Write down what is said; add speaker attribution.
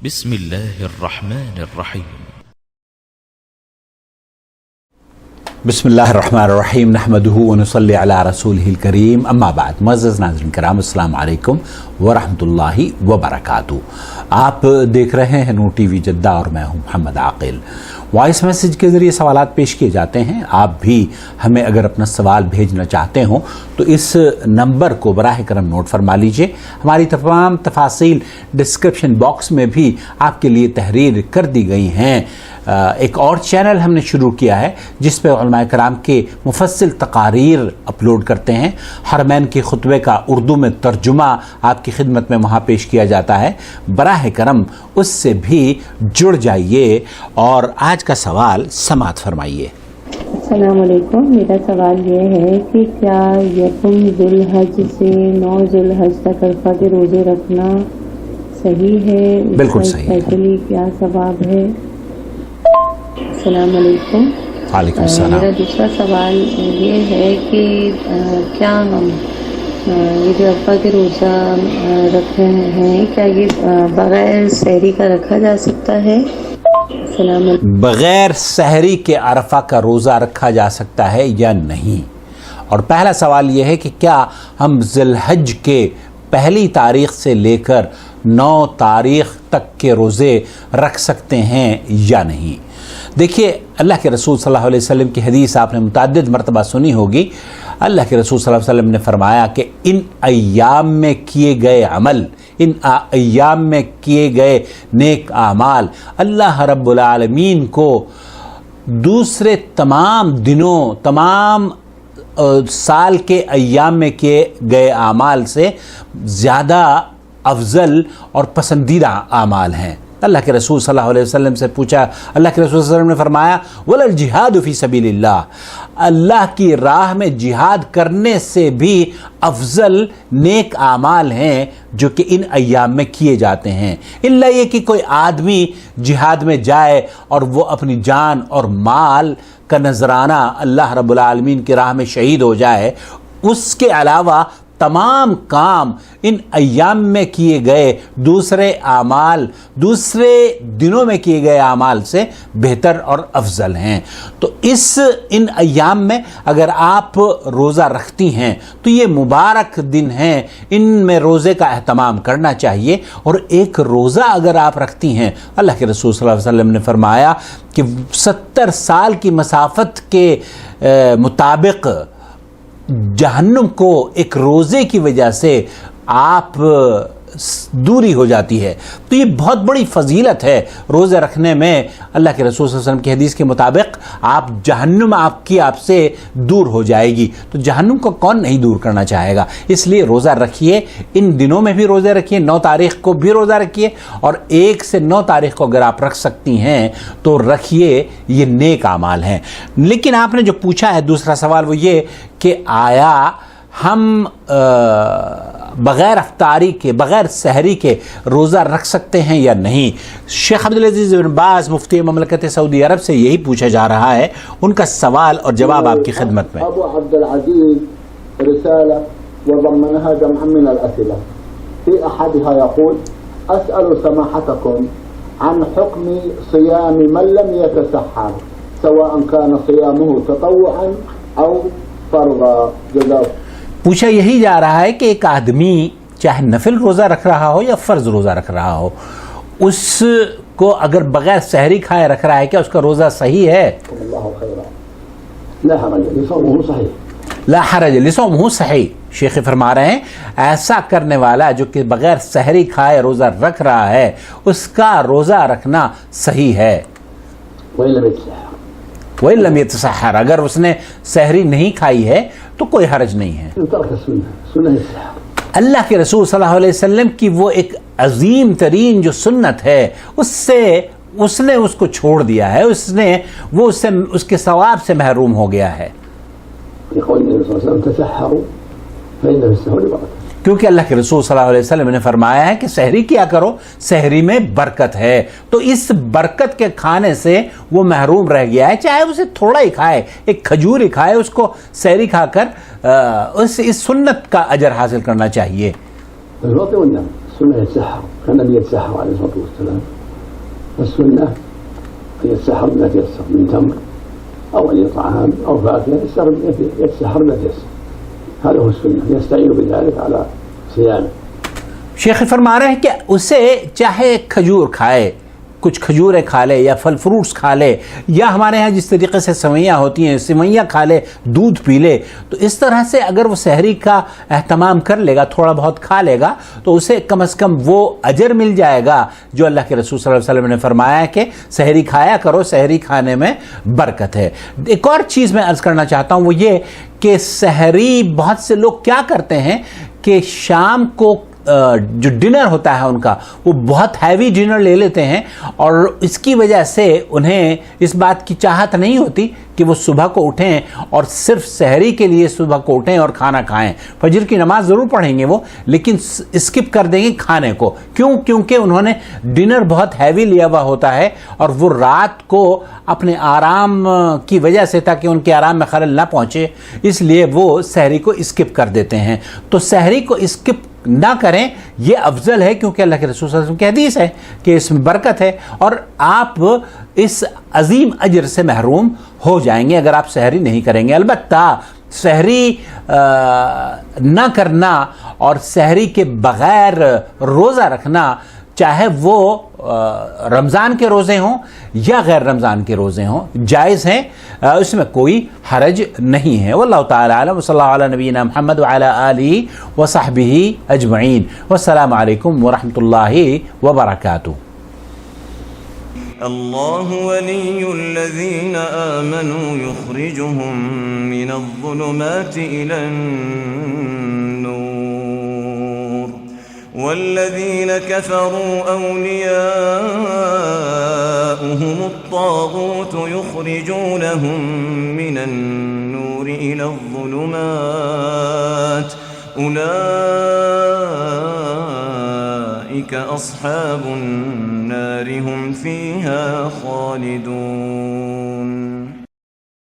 Speaker 1: بسم الله الرحمن الرحيم.
Speaker 2: بسم اللہ الرحمن الرحیم نحمدہ ونصلی علی رسولہ الکریم اما بعد. معزز ناظرین کرام، السلام علیکم ورحمۃ اللہ وبرکاتہ. آپ دیکھ رہے ہیں نور ٹی وی جدہ اور میں ہوں محمد عاقل. وائس میسیج کے ذریعے سوالات پیش کیے جاتے ہیں. آپ بھی ہمیں اگر اپنا سوال بھیجنا چاہتے ہوں تو اس نمبر کو براہ کرم نوٹ فرما لیجئے. ہماری تمام تفاصیل ڈسکرپشن باکس میں بھی آپ کے لیے تحریر کر دی گئی ہیں. ایک اور چینل ہم نے شروع کیا ہے جس پہ علماء کرام کے مفصل تقاریر اپلوڈ کرتے ہیں. حرمین کے خطبے کا اردو میں ترجمہ آپ کی خدمت میں وہاں پیش کیا جاتا ہے. براہ کرم اس سے بھی جڑ جائیے. اور آج کا سوال سماعت فرمائیے.
Speaker 3: السلام علیکم. میرا سوال یہ ہے کہ کیا یکم ذی الحج سے 9 ذی الحج تک عرفہ کے روزے رکھنا صحیح ہے؟
Speaker 2: بالکل صحیح ہے.
Speaker 3: اسپیشلی کیا ثواب ہے؟ السلام علیکم.
Speaker 2: وعلیکم السلام.
Speaker 3: میرا دوسرا سوال یہ ہے کہ کیا ہم یہ جو عرفہ کے روزہ رکھ رہے ہیں کیا یہ بغیر سحری کا رکھا جا سکتا ہے؟ السلام علیکم.
Speaker 2: بغیر سحری کے عرفہ کا روزہ رکھا جا سکتا ہے یا نہیں؟ اور پہلا سوال یہ ہے کہ کیا ہم ذی الحج کے پہلی تاریخ سے لے کر 9 تاریخ تک کے روزے رکھ سکتے ہیں یا نہیں؟ دیکھیے، اللہ کے رسول صلی اللہ علیہ وسلم کی حدیث آپ نے متعدد مرتبہ سنی ہوگی. اللہ کے رسول صلی اللہ علیہ وسلم نے فرمایا کہ ان ایام میں کیے گئے عمل، ان ایام میں کیے گئے نیک اعمال اللہ رب العالمین کو دوسرے تمام دنوں، تمام سال کے ایام میں کیے گئے اعمال سے زیادہ افضل اور پسندیدہ اعمال ہیں. اللہ کے رسول صلی اللہ علیہ وسلم سے پوچھا، اللہ کے رسول صلی اللہ علیہ وسلم نے فرمایا وَلَلْجِهَادُ فِي سَبِيلِ اللَّهِ، اللہ کی راہ میں جہاد کرنے سے بھی افضل نیک اعمال ہیں جو کہ ان ایام میں کیے جاتے ہیں. الا یہ کہ کوئی آدمی جہاد میں جائے اور وہ اپنی جان اور مال کا نذرانہ اللہ رب العالمین کی راہ میں شہید ہو جائے. اس کے علاوہ تمام کام ان ایام میں کیے گئے دوسرے اعمال، دوسرے دنوں میں کیے گئے اعمال سے بہتر اور افضل ہیں. تو ان ایام میں اگر آپ روزہ رکھتی ہیں تو یہ مبارک دن ہیں، ان میں روزے کا اہتمام کرنا چاہیے. اور ایک روزہ اگر آپ رکھتی ہیں، اللہ کے رسول صلی اللہ علیہ وسلم نے فرمایا کہ 70 سال کی مسافت کے مطابق جہنم کو ایک روزے کی وجہ سے آپ دوری ہو جاتی ہے. تو یہ بہت بڑی فضیلت ہے روزے رکھنے میں. اللہ کے رسول صلی اللہ علیہ وسلم کی حدیث کے مطابق جہنم آپ سے دور ہو جائے گی. تو جہنم کو کون نہیں دور کرنا چاہے گا؟ اس لیے روزہ رکھیے. ان دنوں میں بھی روزے رکھیے. 9 تاریخ کو بھی روزہ رکھیے اور 1 سے 9 تاریخ کو اگر آپ رکھ سکتی ہیں تو رکھیے. یہ نیک اعمال ہیں. لیکن آپ نے جو پوچھا ہے دوسرا سوال وہ یہ کہ آیا ہم بغیر افطاری کے، بغیر سحری کے روزہ رکھ سکتے ہیں یا نہیں؟ شیخ عبدالعزیز بن باز مفتی مملکت سعودی عرب سے یہی پوچھا جا رہا ہے. ان کا سوال اور جواب آپ کی خدمت میں.
Speaker 4: ابو عبدالعزیز رسالة وضمنها جمعا من الأسئلة في أحدها يقول أسأل سماحتكم عن حكم صيام من لم يتسحر سواء كان صيامه تطوعا أو فرضا. جزاكم.
Speaker 2: پوچھا یہی جا رہا ہے کہ ایک آدمی چاہے نفل روزہ رکھ رہا ہو یا فرض روزہ رکھ رہا ہو، اس کو اگر بغیر سحری کھائے رکھ رہا ہے کیا اس کا روزہ صحیح ہے؟
Speaker 4: اللہ خیرا. لا حرج لصومه صحیح.
Speaker 2: لا حرج لصومه صحیح. شیخ فرما رہے ہیں ایسا کرنے والا جو کہ بغیر سحری کھائے روزہ رکھ رہا ہے اس کا روزہ رکھنا صحیح ہے. وَإِن لَمْ يَتَسَحَّرْ، اگر اس نے سحری نہیں کھائی ہے تو کوئی حرج نہیں ہے. اللہ کے رسول صلی اللہ علیہ وسلم کی وہ ایک عظیم ترین جو سنت ہے اس نے اس کو چھوڑ دیا ہے. اس کے ثواب سے محروم ہو گیا ہے. کیونکہ اللہ کے رسول صلی اللہ علیہ وسلم نے فرمایا ہے کہ سحری کیا کرو، سحری میں برکت ہے. تو اس برکت کے کھانے سے وہ محروم رہ گیا ہے. چاہے اسے تھوڑا ہی کھائے، ایک کھجور ہی کھائے، اس کو سحری کھا کر اس سنت کا اجر حاصل کرنا چاہیے.
Speaker 5: السنة يتسحر، كان النبي يتسحر عليه الصلاة والسلام، فالسنة أن يتسحر بما تيسر من تمر أو أي طعام أو فاكهة يتسحر بما تيسر، هذا هو السنة، يستعين بذلك على صيامه.
Speaker 2: شیخ فرما رہے ہیں کہ اسے چاہے کھجور کھائے، کچھ کھجوریں کھا لے یا پھل فروٹس کھا لے، یا ہمارے ہاں جس طریقے سے سوئیاں ہوتی ہیں سوئیاں کھا لے، دودھ پی لے، تو اس طرح سے اگر وہ سحری کا اہتمام کر لے گا، تھوڑا بہت کھا لے گا، تو اسے کم از کم وہ اجر مل جائے گا جو اللہ کے رسول صلی اللہ علیہ وسلم نے فرمایا ہے کہ سحری کھایا کرو، سحری کھانے میں برکت ہے. ایک اور چیز میں عرض کرنا چاہتا ہوں وہ یہ کہ سحری بہت سے لوگ کیا کرتے ہیں کہ شام کو جو ڈنر ہوتا ہے ان کا وہ بہت ہیوی ڈنر لے لیتے ہیں، اور اس کی وجہ سے انہیں اس بات کی چاہت نہیں ہوتی کہ وہ صبح کو اٹھیں اور صرف سحری کے لیے صبح کو اٹھیں اور کھانا کھائیں. فجر کی نماز ضرور پڑھیں گے وہ، لیکن اسکپ کر دیں گے کھانے کو. کیونکہ انہوں نے ڈنر بہت ہیوی لیا ہوا ہوتا ہے، اور وہ رات کو اپنے آرام کی وجہ سے تاکہ ان کے آرام میں خلل نہ پہنچے اس لیے وہ سحری کو اسکپ کر دیتے ہیں. تو سحری کو اسکپ نہ کریں، یہ افضل ہے، کیونکہ اللہ کے رسول صلی اللہ علیہ وسلم کی حدیث ہے کہ اس میں برکت ہے، اور آپ اس عظیم اجر سے محروم ہو جائیں گے اگر آپ سحری نہیں کریں گے. البتہ سحری نہ کرنا اور سحری کے بغیر روزہ رکھنا، چاہے وہ رمضان کے روزے ہوں یا غیر رمضان کے روزے ہوں، جائز ہیں، اس میں کوئی حرج نہیں ہے. واللہ تعالی اعلم، صلی اللہ علی نبینا محمد وعلی آلہ وصحبہ اجمعین. والسلام علیکم ورحمۃ اللہ وبرکاتہ.
Speaker 6: الله ولي الذين آمنوا يخرجهم من الظلمات إلى النور والذين كفروا أولياؤهم الطاغوت يخرجونهم من النور إلى الظلمات أولئك أصحاب النار هم فيها خالدون.